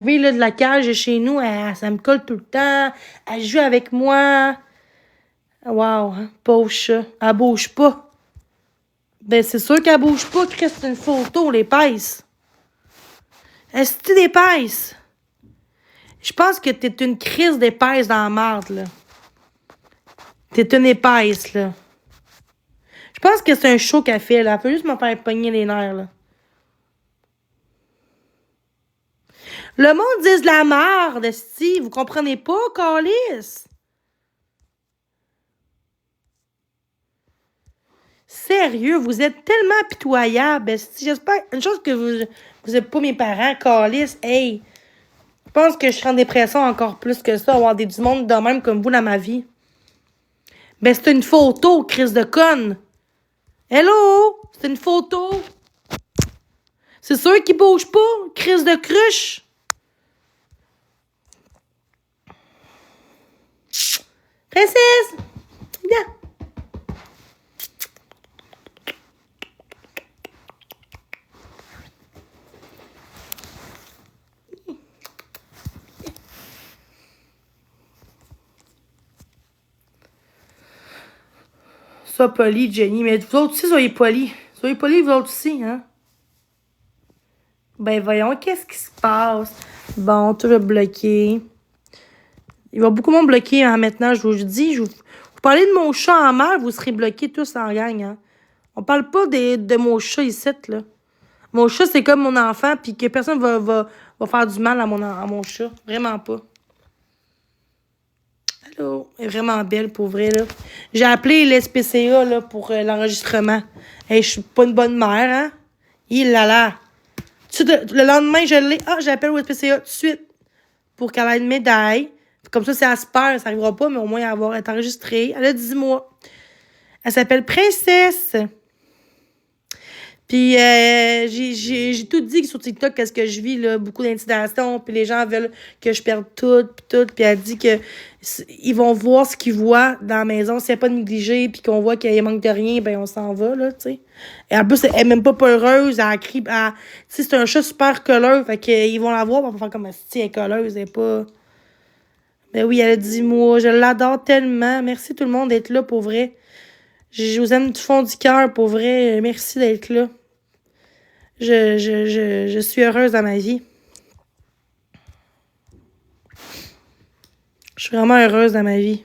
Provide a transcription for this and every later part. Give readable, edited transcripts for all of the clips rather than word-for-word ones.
Oui, là, de la cage chez nous, ça me colle tout le temps. Elle joue avec moi. Wow, hein, pauvre chat. Elle bouge pas. Ben, c'est sûr qu'elle bouge pas, Chris, c'est une photo, l'épaisse. Est-ce que tu d'épaisse? Je pense que t'es une crise d'épaisse dans la marde, là. T'es une épaisse, là. Je pense que c'est un show qu'elle fait, là. Elle peut juste me faire pogner les nerfs, là. Le monde dit de la merde, esti. Vous comprenez pas, Calice? Sérieux, vous êtes tellement pitoyable, esti. J'espère... Une chose que vous êtes pas mes parents, Calice. Hey, je pense que je serai en dépression encore plus que ça, avoir du monde de même comme vous dans ma vie. Ben, c'est une photo, crise de conne. Hello? C'est une photo. C'est sûr qu'il bouge pas, crise de cruche. Princesse! Viens. Sois poli, Jenny. Mais vous autres aussi, soyez polis. Soyez polis, vous autres aussi, hein? Ben, voyons, qu'est-ce qui se passe? Bon, tout va bloquer. Il va beaucoup moins bloquer, hein, maintenant, je vous dis. Vous parlez de mon chat en mer, vous serez bloqués tous en gang, hein? On parle pas de mon chat ici, là. Mon chat, c'est comme mon enfant, puis que personne va faire du mal à mon chat. Vraiment pas. Allô? Elle est vraiment belle, pour vrai, là. J'ai appelé l'SPCA, là, pour l'enregistrement. Hey, je suis pas une bonne mère, hein? Il là là. Le lendemain, je l'ai. Ah, j'appelle au SPCA tout de suite pour qu'elle ait une médaille. Comme ça, si elle se perd, ça n'arrivera pas, mais au moins elle va être enregistrée. Elle a 10 mois. Elle s'appelle Princesse. Puis j'ai tout dit sur TikTok qu'est-ce que je vis, là, beaucoup d'intimidation, puis les gens veulent que je perde tout, puis elle dit que ils vont voir ce qu'ils voient dans la maison, s'il n'y a pas de négligé, puis qu'on voit qu'il manque de rien, ben on s'en va, là, tu sais. Et en plus, elle est même pas peureuse, elle crie, tu sais, c'est un chat super colleux, fait qu'ils vont la voir, on va faire comme si elle est colleuse, elle est pas... Ben oui, elle a 10 mois, je l'adore tellement, merci tout le monde d'être là, pour vrai. Je vous aime du fond du cœur, pour vrai, merci d'être là. Je suis heureuse dans ma vie. Je suis vraiment heureuse dans ma vie.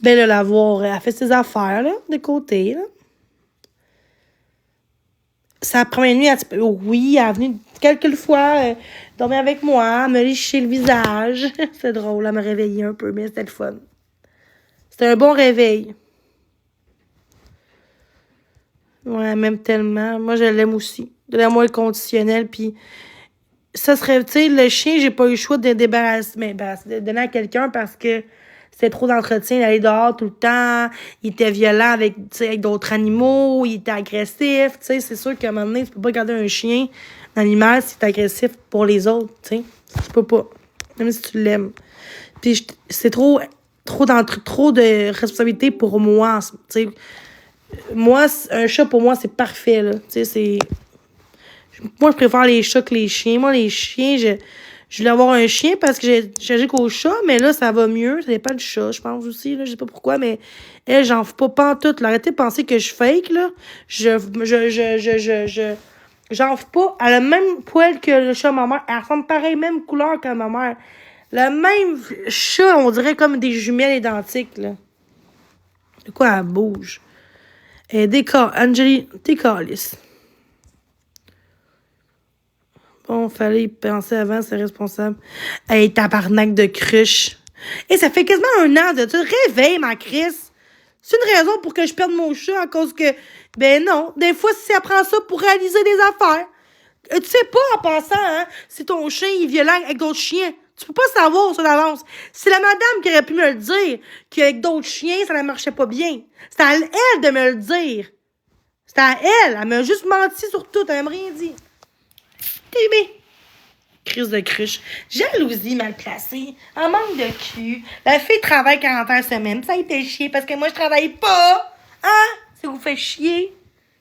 Ben là, la voir, elle fait ses affaires, là, de côté, là. Sa première nuit, oui, elle est venue quelques fois dormir avec moi, me lécher le visage. C'est drôle, elle me réveillait un peu, mais c'était le fun. C'était un bon réveil. Ouais, elle m'aime tellement. Moi, je l'aime aussi. De l'amour inconditionnel, puis ça serait, tu sais, le chien, j'ai pas eu le choix de débarrasser, mais de donner à quelqu'un parce que c'était trop d'entretien, d'aller dehors tout le temps, il était violent avec, avec d'autres animaux, il était agressif, tu sais, c'est sûr qu'à un moment donné, tu peux pas garder un chien, un animal, si t'es agressif pour les autres, tu sais, tu peux pas, même si tu l'aimes. Puis c'est trop de responsabilité pour moi, tu sais. Moi, un chat, pour moi, c'est parfait, là, tu sais, c'est... Moi, je préfère les chats que les chiens. Moi, les chiens, je voulais avoir un chien parce que j'ai allergique au chat, mais là, ça va mieux. Ça dépend du chat, je pense aussi. Là, je sais pas pourquoi, mais elle, j'en fais pas pantoute. Là. Arrêtez de penser que je fake, là. J'en fais pas. Elle a le même poil que le chat à ma mère. Elle ressemble pareil, même couleur que ma mère. Le même chat, on dirait comme des jumelles identiques, là. De quoi elle bouge? Angélie, décalisse. Bon, fallait y penser avant, c'est responsable. Hey, tabarnak de cruche. Et ça fait quasiment un an de... Tu te réveilles, ma Chris. C'est une raison pour que je perde mon chat à cause que... Ben non, des fois, si elle prend ça pour réaliser des affaires. Tu sais pas, en passant, hein, si ton chien est violent avec d'autres chiens. Tu peux pas savoir ça d'avance. C'est la madame qui aurait pu me le dire, qu'avec d'autres chiens, ça ne marchait pas bien. C'est à elle de me le dire. C'est à elle. Elle m'a juste menti sur tout. Elle m'a rien dit. Bébé. Crise de cruche. Jalousie mal placée. Un manque de cul. La fille travaille 40 heures semaine. Ça a été chier parce que moi, je travaille pas. Hein? Ça vous fait chier.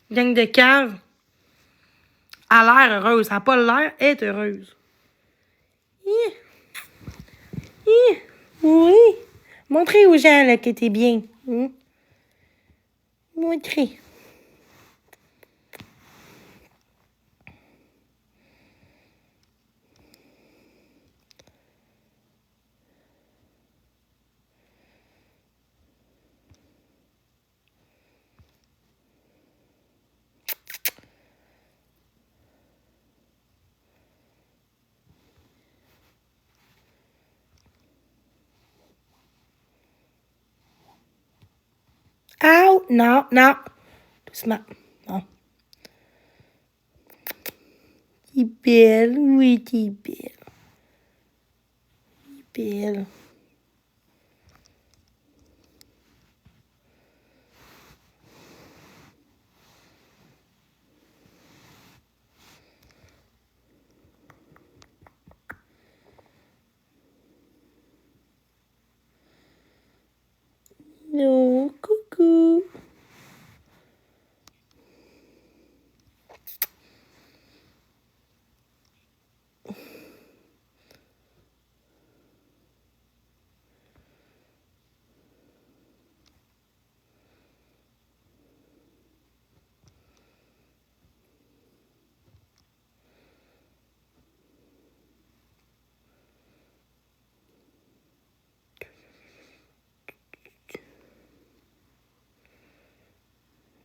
Gang de cave. Elle a l'air heureuse. Elle n'a pas l'air. Elle est heureuse. Hi, hi. Oui. Montrez aux gens là, que t'es bien. Montrez. Ow! Non, non. Doucement. Non. T'es belle. Oui, t'es belle. T'es belle. Non, coucou.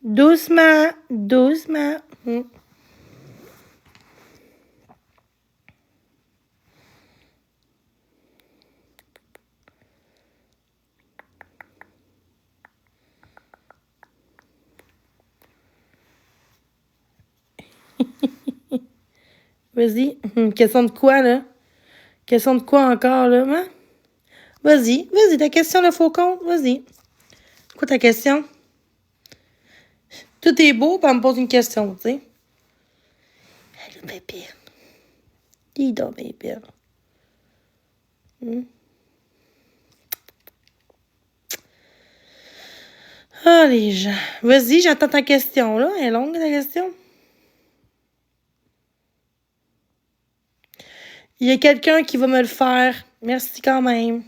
Doucement, doucement. Vas-y. Question de quoi, là? Question de quoi encore, là? Hein? Vas-y, ta question, le faucon, vas-y. Quoi ta question? Tout est beau, puis elle me pose une question, tu sais. Allô, bébé. Dis donc, bébé. Ah, les gens. Vas-y, j'entends ta question, là. Elle est longue, ta question. Il y a quelqu'un qui va me le faire. Merci quand même.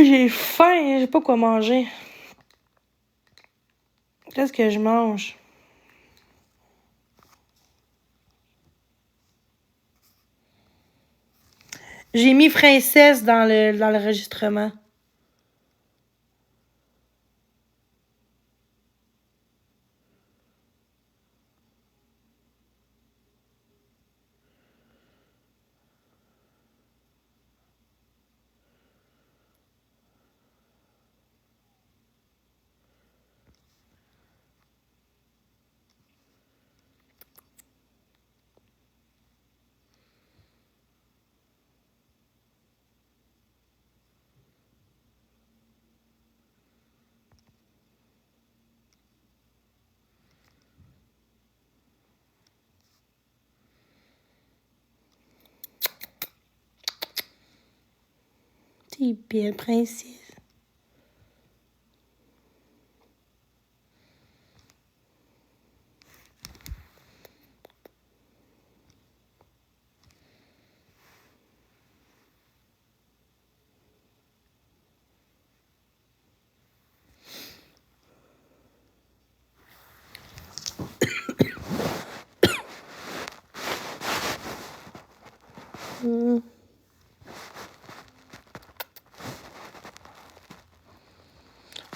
J'ai faim, j'ai pas quoi manger. Qu'est-ce que je mange? J'ai mis princesse dans l'enregistrement. T'es belle, princesse.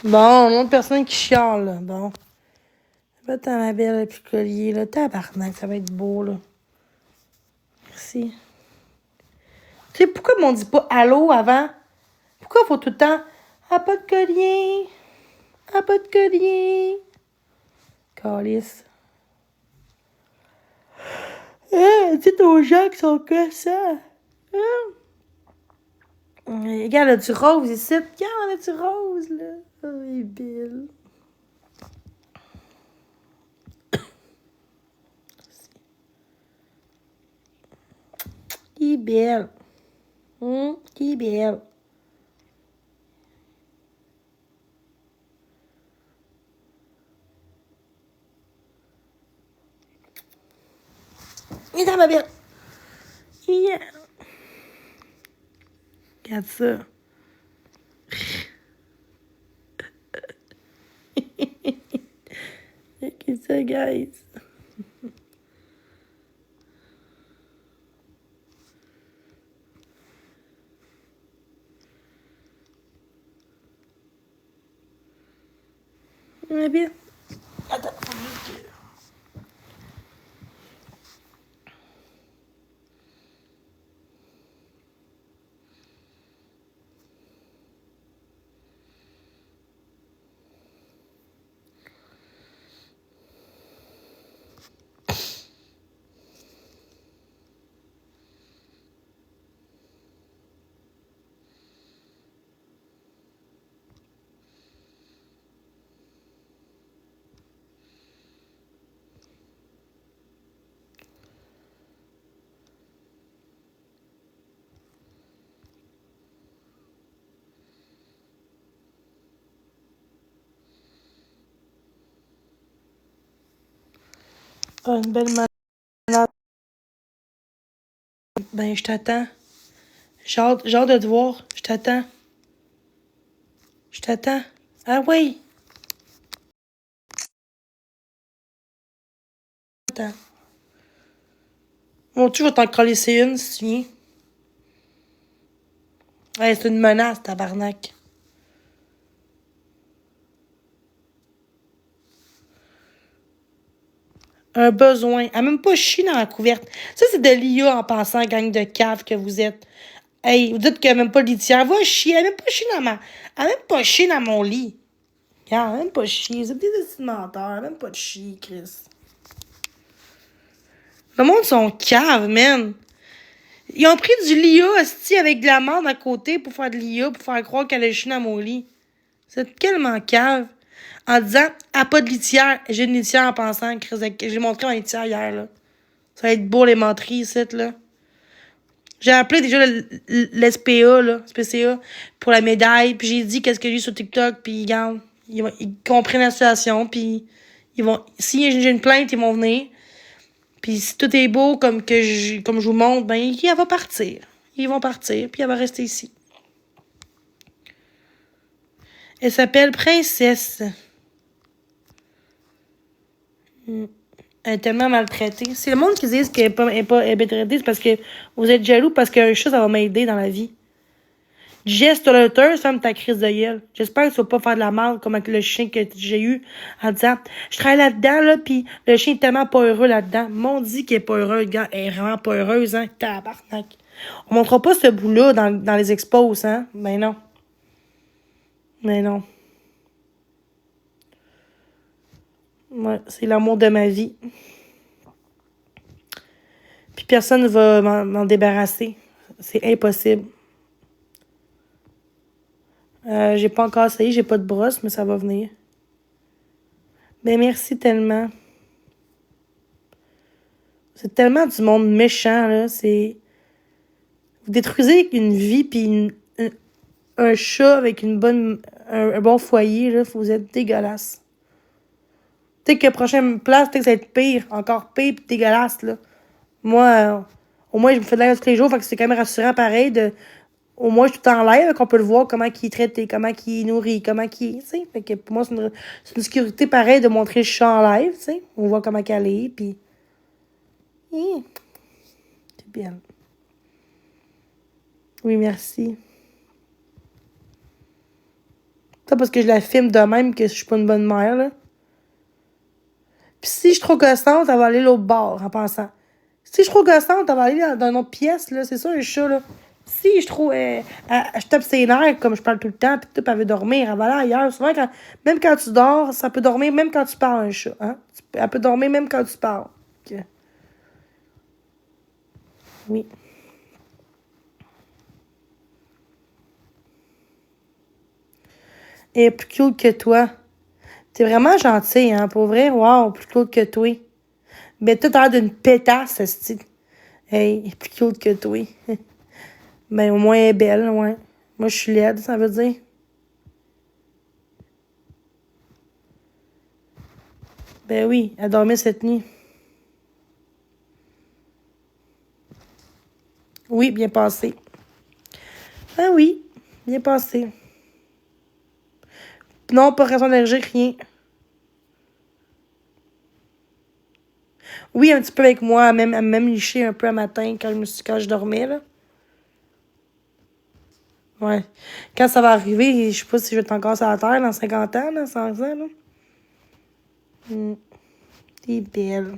Bon, une autre personne qui chiale, là. Bon. Va t'en ma belle, le petit collier, là. Tabarnak, ça va être beau, là. Merci. Tu sais, pourquoi on dit pas allô avant? Pourquoi faut tout le temps ah, pas de collier? Ah, pas de collier? Calice. Dites aux gens qui sont que ça. Regarde, là, du rose ici. Regarde, là, du rose, là. Oh, il est belle. Il est belle. Il est belle. Viens dans ma belle. Yeah. Regarde ça. Qu'est-ce que ça, guys? Ma belle. Attends, faut juste que... Ah, une belle malade. Ben, je t'attends. J'ai hâte de te voir. Je t'attends. Je t'attends. Ah oui. Attends. Mon Dieu, je vais t'en coller une si tu viens. Ouais, c'est une menace, tabarnak. Un besoin. Elle a même pas chié dans la couverte. Ça, c'est de l'IA en pensant, gang de cave que vous êtes. Hey, vous dites qu'il n'y a même pas de litière. Va chier. Elle a même pas chié dans ma... Elle a même pas chié dans mon lit. Regarde, elle a même pas chié. Vous êtes des menteurs. Elle a même pas de chier, Chris. Le monde sont caves, man. Ils ont pris du Lia, hostie, avec de la merde à côté pour faire de l'IA, pour faire croire qu'elle a chié dans mon lit. C'est tellement cave. En disant, ah, pas de litière. J'ai une litière en pensant, Chris. J'ai montré ma litière hier, là. Ça va être beau, les menteries, ici, là. J'ai appelé déjà l'SPA, là, SPCA, pour la médaille, puis j'ai dit qu'est-ce que j'ai sur TikTok, puis regarde, ils comprennent la situation, puis ils vont, si j'ai une plainte, ils vont venir, puis si tout est beau comme je vous montre, ben, elle va partir. Ils vont partir, puis elle va rester ici. Elle s'appelle Princesse. Elle est tellement maltraitée. C'est le monde qui dit qu'elle est pas maltraitée, c'est parce que vous êtes jaloux, parce qu'un chat, ça va m'aider dans la vie. Geste l'auteur, ferme ta crise de gueule. J'espère que tu vas pas faire de la merde comme avec le chien que j'ai eu en disant je travaille là-dedans, là, pis le chien est tellement pas heureux là-dedans. M'on dit qu'il est pas heureux, le gars. Elle est vraiment pas heureuse, hein. Tabarnak. On montrera pas ce bout-là dans les expos, hein. Mais non. Mais non. Ouais, c'est l'amour de ma vie. Puis personne ne va m'en débarrasser. C'est impossible. J'ai pas encore essayé, j'ai pas de brosse, mais ça va venir. Ben merci tellement. C'est tellement du monde méchant, là. C'est. Vous détruisez une vie puis un chat avec un bon foyer, là. Vous êtes dégueulasse. Peut-être que la prochaine place, peut-être que ça va être pire. Encore pire pis dégueulasse, là. Moi, au moins, je me fais de l'air tous les jours, fait que c'est quand même rassurant pareil au moins, je suis tout en live, qu'on peut le voir, comment il est traité, comment il nourrit, comment il, tu sais. Fait que pour moi, c'est une sécurité pareille de montrer le chat en live, tu sais. On voit comment elle est, puis... C'est bien. Oui, merci. Ça parce que je la filme de même que je suis pas une bonne mère, là. Puis si je suis trop gossante, elle va aller l'autre bord en pensant. Si je suis trop gossante, elle va aller dans une autre pièce, là. C'est ça, un chat, là. Si je trouve... je tape ses nerfs, comme je parle tout le temps, puis tout, elle veut dormir, elle va aller ailleurs. Souvent, même quand tu dors, ça peut dormir même quand tu parles, un chat, hein. Elle peut dormir même quand tu parles. Okay. Oui. Elle est plus cute que toi. T'es vraiment gentil, hein, pour vrai. Wow, plus cute que toi. Mais toi, t'as l'air d'une pétasse, ce hey, elle est plus cute que toi. Ben, au moins, elle est belle, ouais. Moi, je suis laide, ça veut dire. Ben oui, elle dormait cette nuit. Oui, bien passé. Ah oui, bien passé. Non, pas raison allergique, rien. Oui, un petit peu avec moi, elle m'a même liché un peu à matin quand je dormais, là. Ouais. Quand ça va arriver, je sais pas si je vais être encore sur la terre dans 50 ans, là, 100 ans, là. T'es belle.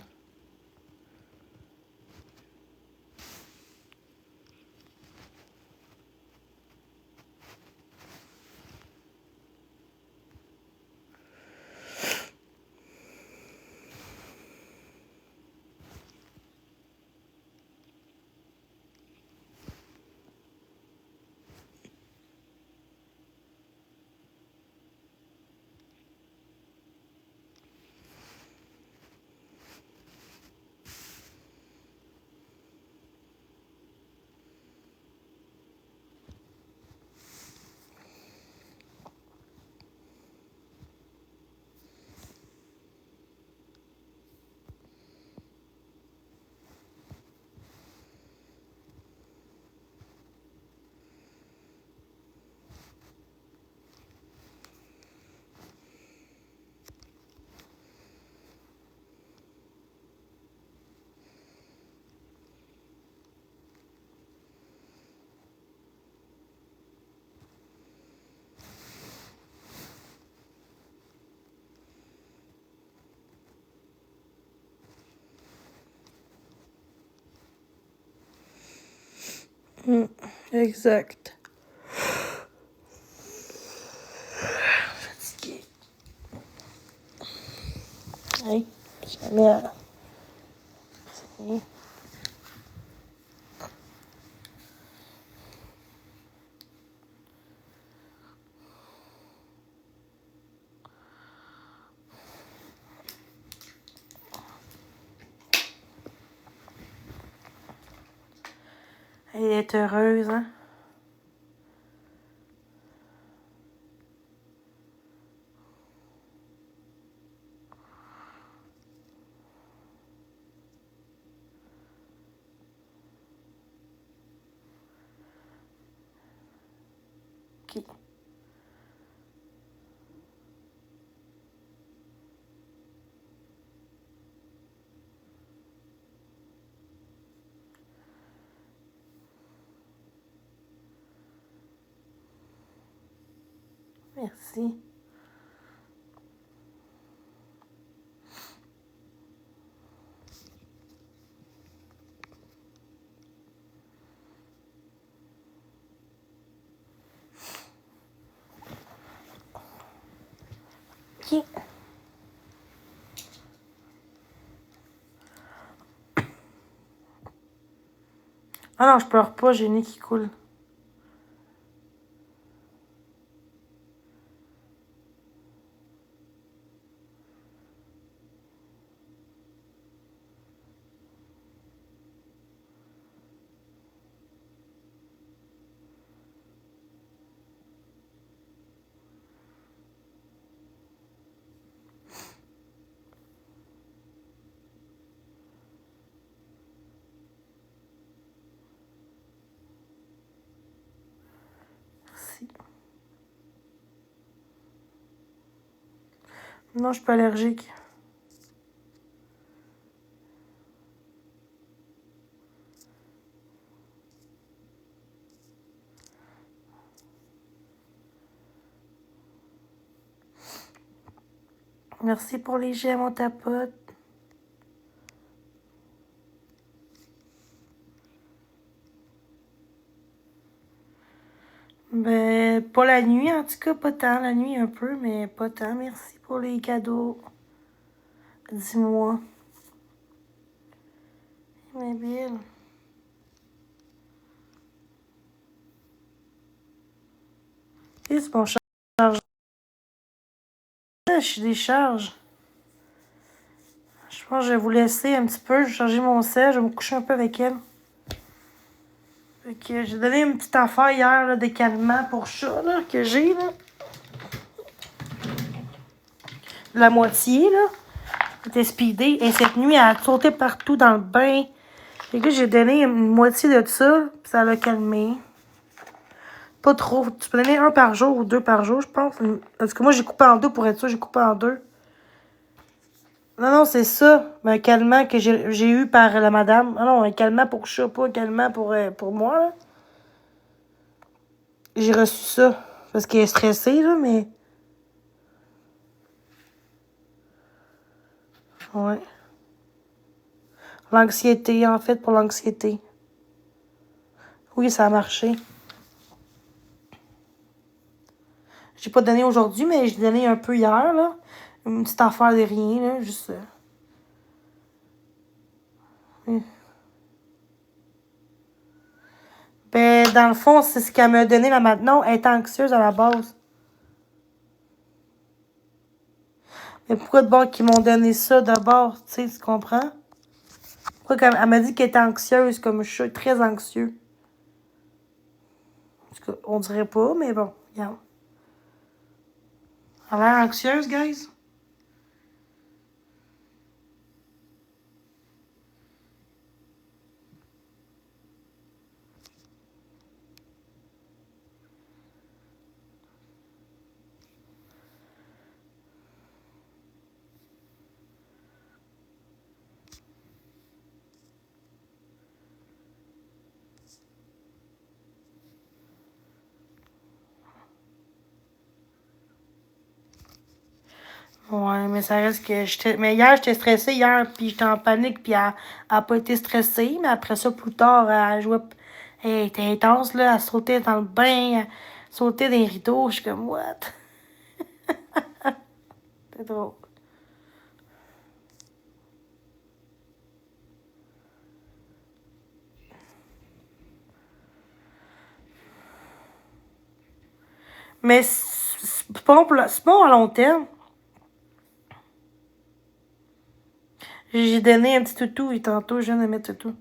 Exact. Fatiguée. Hey, jamais. Elle est heureuse, hein? OK. Merci. OK. Ah non, je pleure pas, j'ai le nez qui coule. Merci. Non, je suis pas allergique. Merci pour les gemmes, on tapote. Ben, pas la nuit, en tout cas, pas tant. La nuit, un peu, mais pas tant. Merci pour les cadeaux. Dis-moi. Mais belle. Et c'est mon charge. Je décharge. Je pense que je vais vous laisser un petit peu. Je vais charger mon sel. Je vais me coucher un peu avec elle. Fait que j'ai donné une petite affaire hier là, de calmant pour chat là, que j'ai. Là. La moitié, là. Elle était speedée. Et cette nuit, elle a sauté partout dans le bain. Fait que j'ai donné une moitié de ça, puis ça l'a calmé. Pas trop. Tu peux donner un par jour ou 2 par jour, je pense. Parce que moi, j'ai coupé en deux pour être sûr, j'ai coupé en deux. Non, non, c'est ça. Un calmant que j'ai eu par la madame. Ah non, un calmant pour chat, pas un calmant pour moi, là. J'ai reçu ça. Parce qu'elle est stressée, là, mais. Ouais. L'anxiété, en fait, pour l'anxiété. Oui, ça a marché. J'ai pas donné aujourd'hui, mais j'ai donné un peu hier, là. Une petite affaire de rien, là, juste. Ben, dans le fond, c'est ce qu'elle m'a donné là maintenant. Elle est anxieuse à la base. Mais pourquoi de bord qu'ils m'ont donné ça d'abord, tu sais, tu comprends? Pourquoi quand elle m'a dit qu'elle était anxieuse, comme je suis très anxieux. En tout cas, on dirait pas, mais bon, regarde. Elle a l'air anxieuse, guys? Ouais, mais ça reste que j'étais. Mais hier, j'étais stressée, hier, puis j'étais en panique, puis elle a pas été stressée, mais après ça, plus tard, elle jouait. Elle était intense, là, elle sautait dans le bain, elle sautait dans les rideaux, je suis comme, what? C'est drôle. Mais c'est bon à long terme. J'ai donné un petit toutou, et tantôt, je viens de mettre toutou.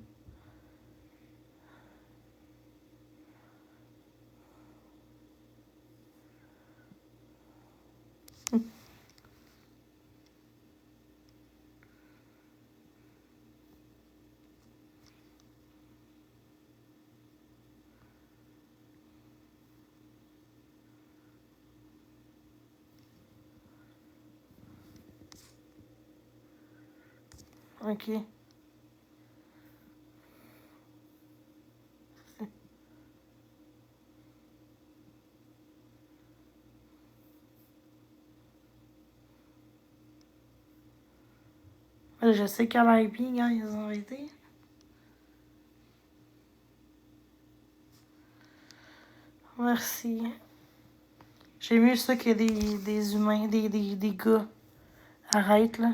OK. Je sais qu'elle a bien, hein, ils ont arrêté. Merci. J'ai mieux ça que des humains, des gars. Arrête, là.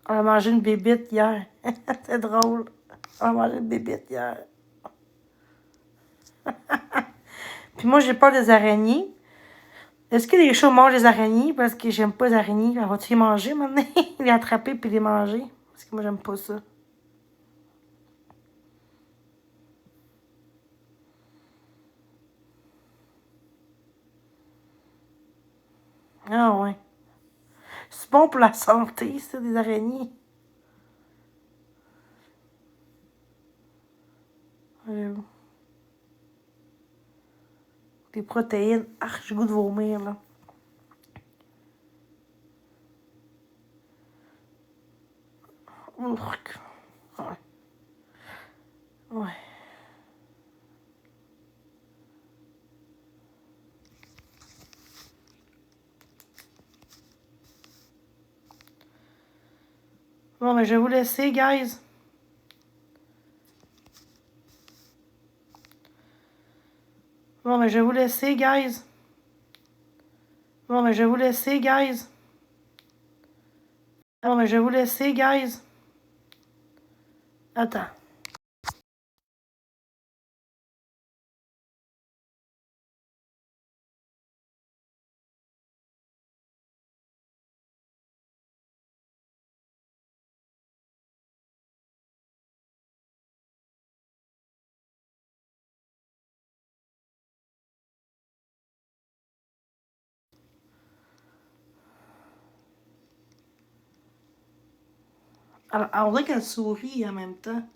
On a mangé une bébite hier. C'est drôle. On a mangé une bébite hier. Puis moi, j'ai peur des araignées. Est-ce que les chats mangent les araignées? Parce que j'aime pas les araignées. On va-tu les manger maintenant? Les attraper puis les manger? Parce que moi, j'aime pas ça. Ah ouais. C'est bon pour la santé, ça, des araignées. Euh, des protéines. Ah, j'ai le goût de vomir, là. Ourk. Ouais. Ouais. Bon, mais je vais vous laisser, guys. Bon, mais je vais vous laisser, guys. Bon, mais je vais vous laisser, guys. Bon, mais je vais vous laisser, guys. Attends. On dirait qu'elle sourit en même temps.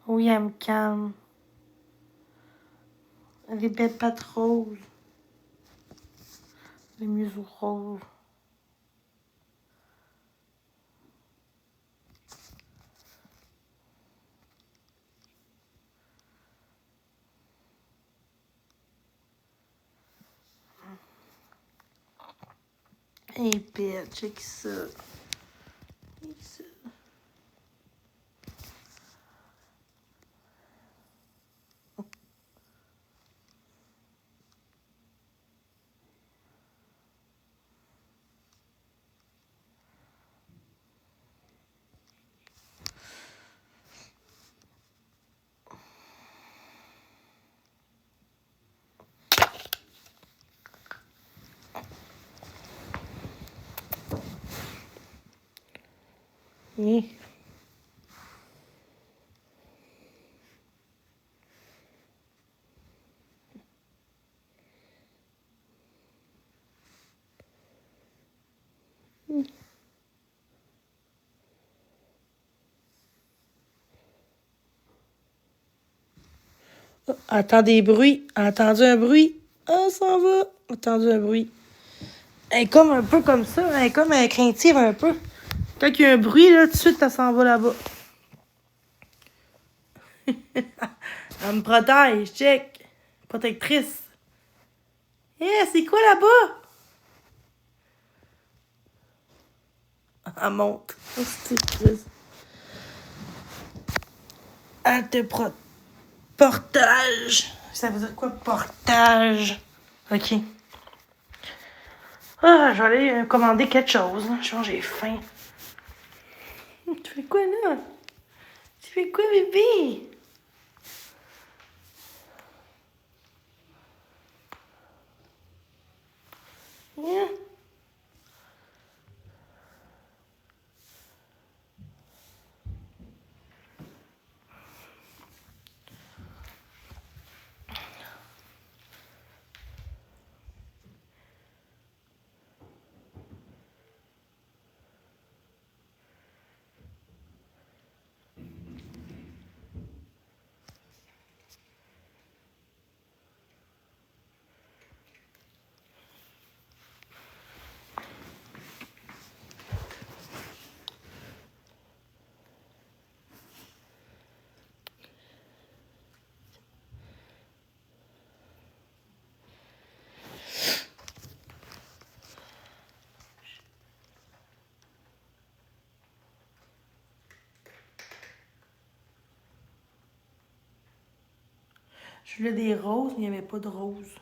Oui, elle me calme. Les belles pattes roses. Les museaux roses. Hey, belle, check ça. Check ça. Oui. Oh, entend des bruits. Entendu un bruit. Ah, ça s'en va. Entendu un bruit. Elle est comme un peu comme ça. Elle est comme craintive un peu. Quand il y a un bruit, là, tout de suite, elle s'en va là-bas. Elle me protège, check. Protectrice. Eh, c'est quoi là-bas? Elle monte. Oh, c'est triste. Elle te portage. Ça veut dire quoi, portage? Ok. Ah, je vais aller commander quelque chose. Je pense que j'ai faim. Tu fais quoi là? Tu fais quoi, bébé? Viens. Je voulais des roses, mais il n'y avait pas de roses.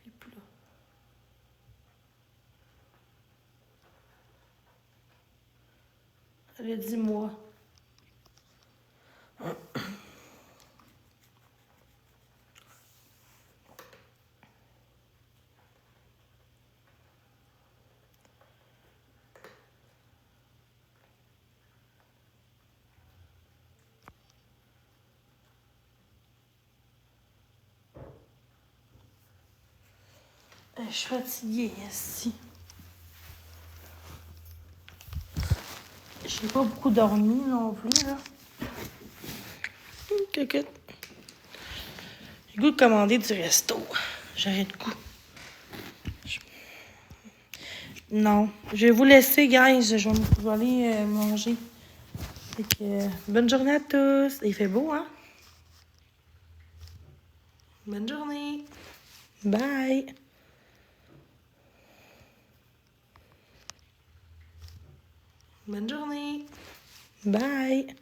Et puis là. Elle a dit moi. Je suis fatiguée ici. J'ai pas beaucoup dormi non plus, là. Cocotte. J'ai le goût de commander du resto. J'aurais le goût. Non. Je vais vous laisser, guys. Je vais aller manger. Fait que, bonne journée à tous. Il fait beau, hein? Bonne journée. Bye. Bonne journée. Bye.